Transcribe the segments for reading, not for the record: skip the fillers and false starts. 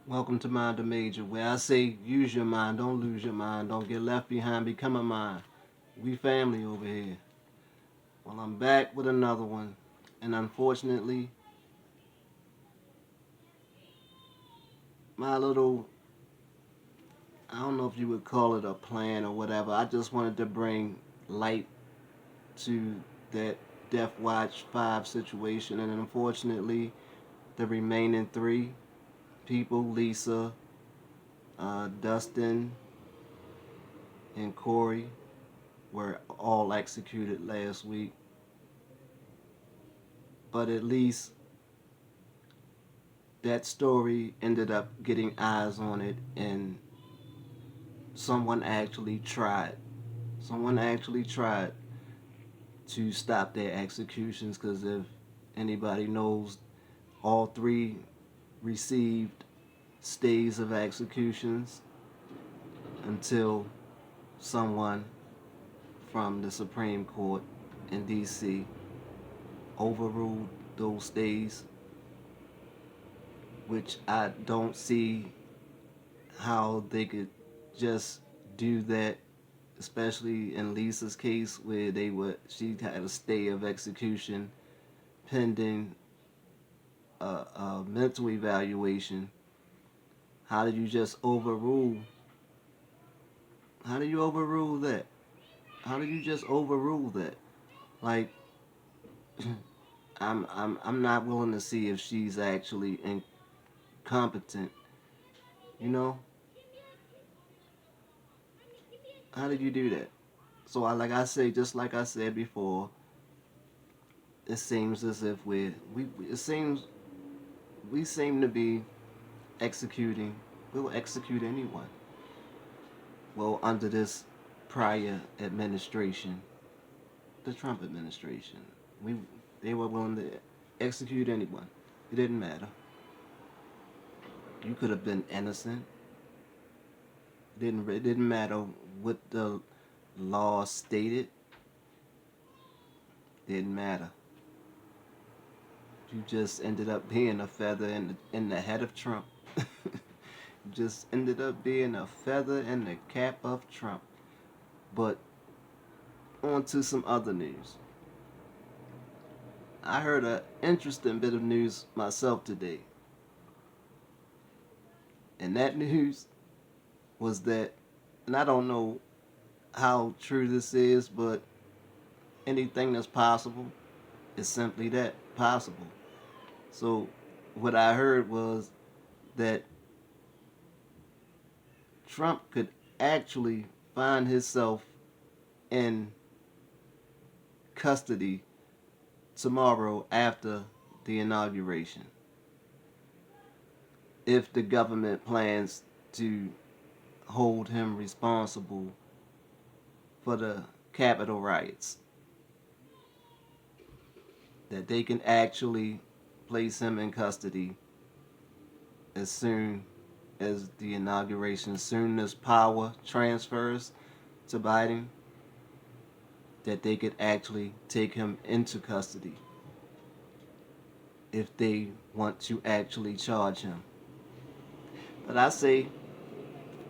Welcome to Mind the Major, where I say use your mind, don't lose your mind, don't get left behind, become a mind. We family over here. Well, I'm back with another one, and unfortunately, my little, I don't know if you would call it a plan or whatever, I just wanted to bring light to that Death Watch 5 situation, and unfortunately, the remaining three people, Lisa, Dustin, and Corey, were all executed last week. But at least that story ended up getting eyes on it, and someone actually tried. Someone actually tried to stop their executions because if anybody knows, all three received stays of executions until someone from the Supreme Court in D.C. overruled those stays, which I don't see how they could just do that, especially in Lisa's case where she had a stay of execution pending a mental evaluation. How did you just overrule? How do you overrule that? How did you just overrule that? Like, I'm not willing to see if she's actually incompetent. You know, how did you do that? So like I say, just like I said before, it seems as if we seem to be executing. We'll execute anyone. Well, under this prior administration, the Trump administration, we they were willing to execute anyone. It didn't matter. You could have been innocent. It didn't matter what the law stated. Didn't matter. You just ended up being a feather in the head of Trump. You just ended up being a feather in the cap of Trump. But on to some other news. I heard an interesting bit of news myself today. And that news was that, and I don't know how true this is, but anything that's possible is simply that possible. So, what I heard was that Trump could actually find himself in custody tomorrow after the inauguration if the government plans to hold him responsible for the Capitol riots. That they can actually place him in custody as soon as the inauguration, as soon as power transfers to Biden, that they could actually take him into custody if they want to actually charge him. But I say,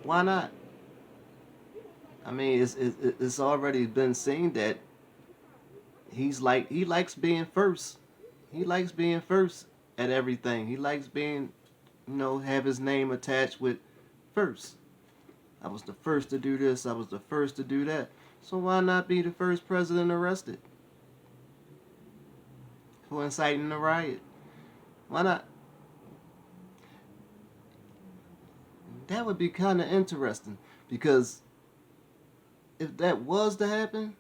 why not? I mean, it's already been seen that he likes being first. He likes being first at everything. He likes being, have his name attached with first. I was the first to do this. I was the first to do that. So why not be the first president arrested for inciting a riot? Why not? That would be kind of interesting because if that was to happen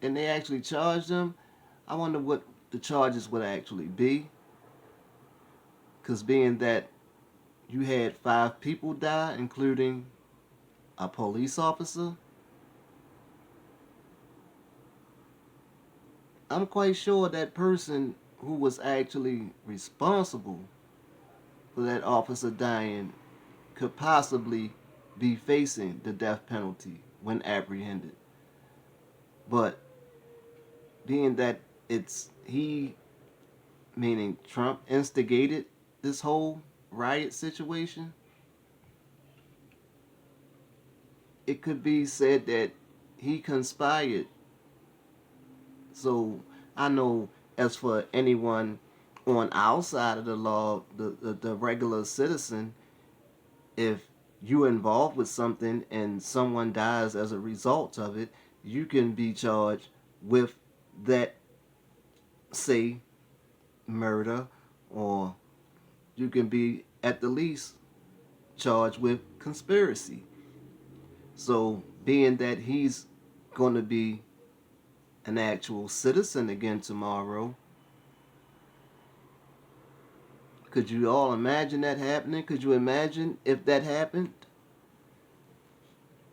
and they actually charged him, I wonder what the charges would actually be. Because being that you had 5 people die, including a police officer, I'm quite sure that person who was actually responsible for that officer dying could possibly be facing the death penalty when apprehended. But being that it's he, meaning Trump, instigated this whole riot situation, it could be said that he conspired. So I know, as for anyone on our side of the law, the regular citizen, if you're involved with something and someone dies as a result of it, you can be charged with that, say, murder, or you can be at the least charged with conspiracy. So, being that he's going to be an actual citizen again tomorrow, could you all imagine that happening? Could you imagine if that happened?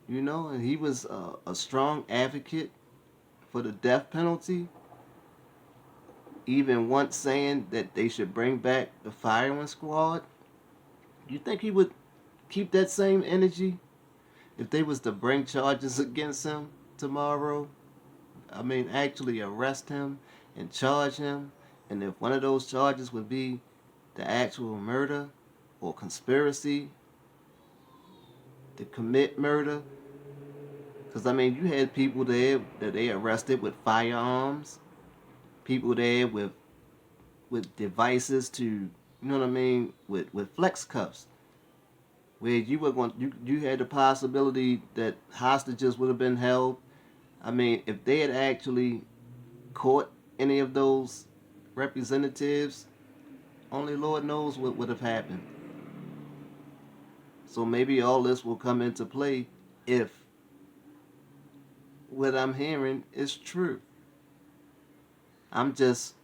You know, and he was a strong advocate for the death penalty, even once saying that they should bring back the firing squad. You think he would keep that same energy if they was to bring charges against him tomorrow? I mean, actually arrest him and charge him. And if one of those charges would be the actual murder or conspiracy to commit murder, because I mean, you had people there that they arrested with firearms, people there with devices to, you know what I mean, with flex cuffs, where you were going, you had the possibility that hostages would have been held. I mean, if they had actually caught any of those representatives, only Lord knows what would have happened. So maybe all this will come into play if what I'm hearing is true. I'm just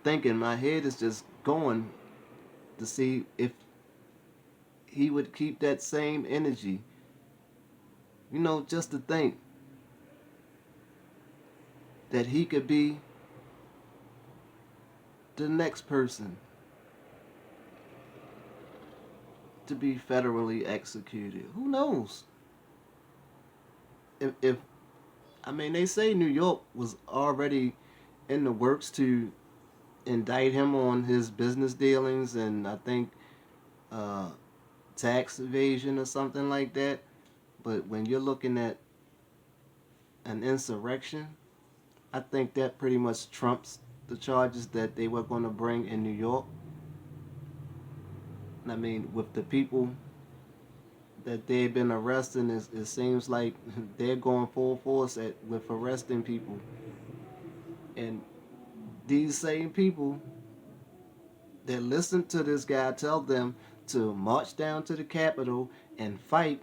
thinking, my head is just going to see if he would keep that same energy. You know, just to think that he could be the next person to be federally executed. Who knows? If I mean, they say New York was already in the works to indict him on his business dealings and I think uh, tax evasion or something like that. But when you're looking at an insurrection, I think that pretty much trumps the charges that they were going to bring in New York. I mean, with the people that they've been arresting, it seems like they're going full force with arresting people. And these same people that listen to this guy tell them to march down to the Capitol and fight,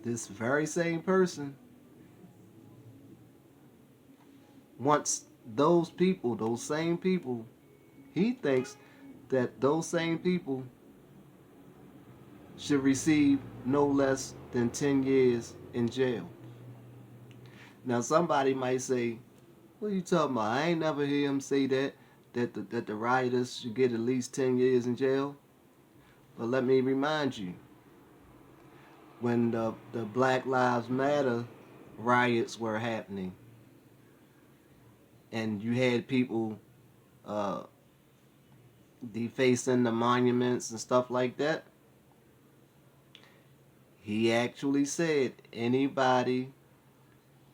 this very same person wants those people, those same people, he thinks that those same people should receive no less than 10 years in jail. Now, somebody might say, what are you talking about? I ain't never hear him say that the rioters should get at least 10 years in jail. But let me remind you, when the Black Lives Matter riots were happening, and you had people uh, defacing the monuments and stuff like that, he actually said anybody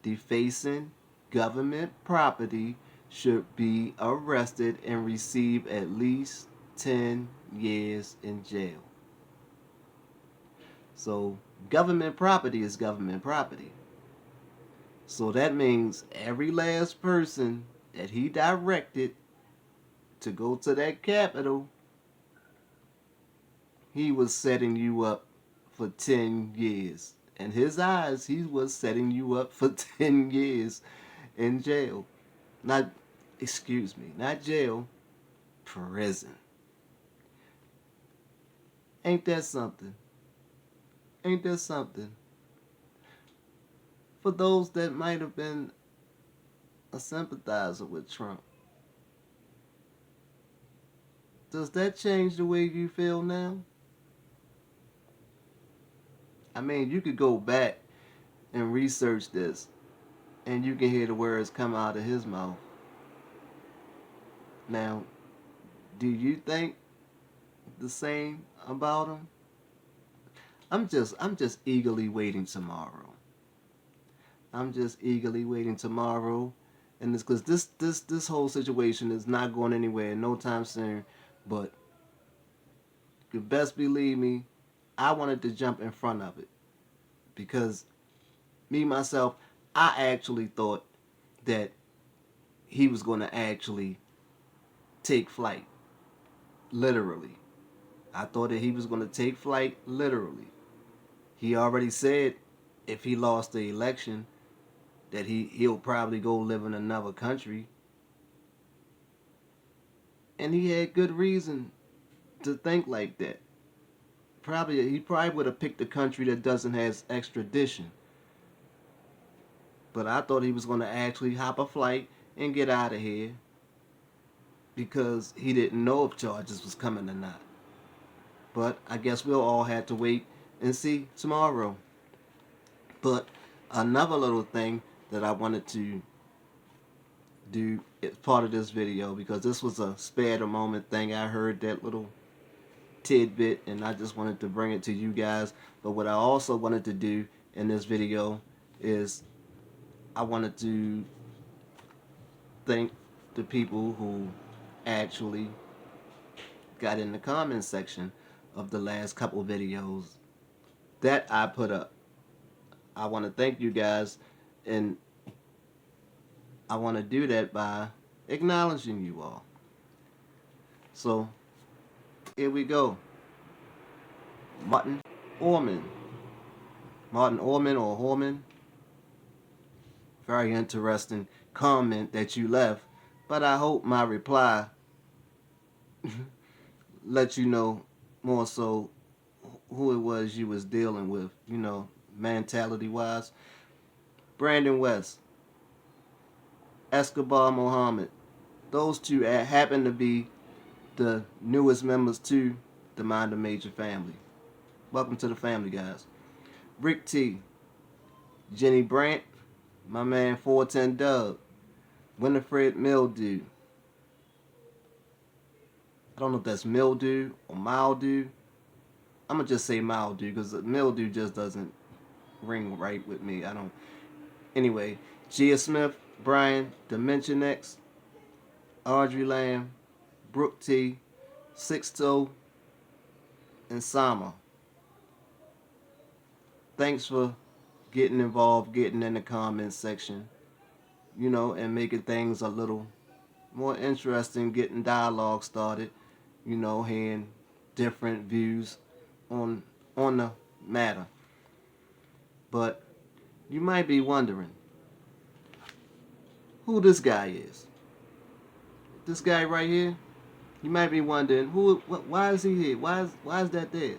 defacing government property should be arrested and receive at least 10 years in jail. So, government property is government property. So that means every last person that he directed to go to that Capitol, he was setting you up for 10 years. In his eyes, he was setting you up for 10 years in jail. Not, excuse me, not jail, prison. Ain't that something? Ain't that something? For those that might have been a sympathizer with Trump, does that change the way you feel now? I mean, you could go back and research this, and you can hear the words come out of his mouth. Now, Do you think the same about him? I'm just eagerly waiting tomorrow. I'm just eagerly waiting tomorrow, and it's because this whole situation is not going anywhere no time soon. But you best believe me, I wanted to jump in front of it because me myself, I actually thought that he was going to actually take flight, literally. I thought that he was going to take flight, literally. He already said if he lost the election that he'll probably go live in another country, and he had good reason to think like that. He probably would have picked a country that doesn't have extradition. But I thought he was going to actually hop a flight and get out of here because he didn't know if charges was coming or not. But I guess we'll all have to wait and see tomorrow. But another little thing that I wanted to do as part of this video, because this was a spare the moment thing. I heard that little tidbit and I just wanted to bring it to you guys. But what I also wanted to do in this video is I wanted to thank the people who actually got in the comment section of the last couple videos that I put up. I want to thank you guys, and I want to do that by acknowledging you all. So here we go. Martin Orman. Martin Orman or Horman. Very interesting comment that you left, but I hope my reply let you know more so who it was you was dealing with, mentality wise. Brandon West, Escobar Muhammad, those two happen to be the newest members to the Mind of Major family. Welcome to the family, guys. Rick T, Jenny Brandt, my man 410 Dub, Winifred Mildew. I don't know if that's mildew or mildew. I'm gonna just say mildew because mildew just doesn't ring right with me. I don't. Anyway, Gia Smith, Brian, Dimension X, Audrey Lamb, Brooke T, Sixto, and Sama. Thanks for getting involved, getting in the comments section, and making things a little more interesting, getting dialogue started, hearing different views on the matter. But you might be wondering who this guy is. This guy right here. You might be wondering why is he here? Why is that there?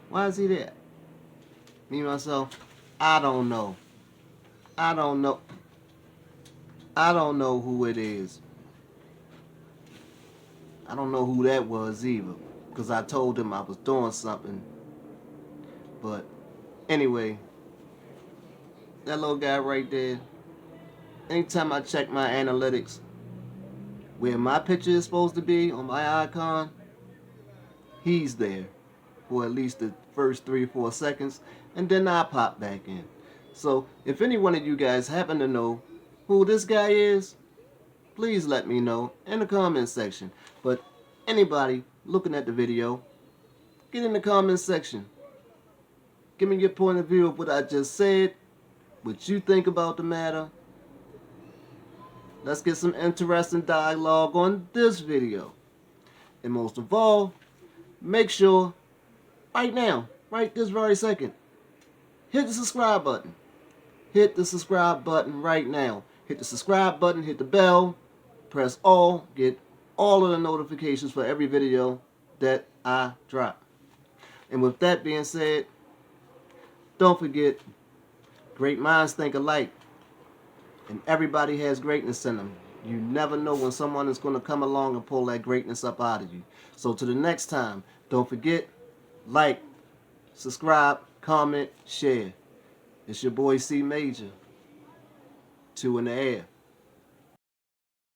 Why is he there? Me myself, I don't know. I don't know. I don't know who it is. I don't know who that was either, because I told him I was doing something. But anyway, that little guy right there, anytime I check my analytics, where my picture is supposed to be on my icon, he's there for at least the first 3 or 4 seconds, and then I pop back in. So if any one of you guys happen to know who this guy is, please let me know in the comment section. But anybody looking at the video, get in the comment section. Give me your point of view of what I just said, what you think about the matter. Let's get some interesting dialogue on this video. And most of all, make sure right now, right this very second, hit the subscribe button. Hit the subscribe button right now. Hit the subscribe button, hit the bell, press all, get all of the notifications for every video that I drop. And with that being said, don't forget, great minds think alike. And everybody has greatness in them. You never know when someone is going to come along and pull that greatness up out of you. So to the next time, don't forget, like, subscribe, comment, share. It's your boy C Major. 2 in the air.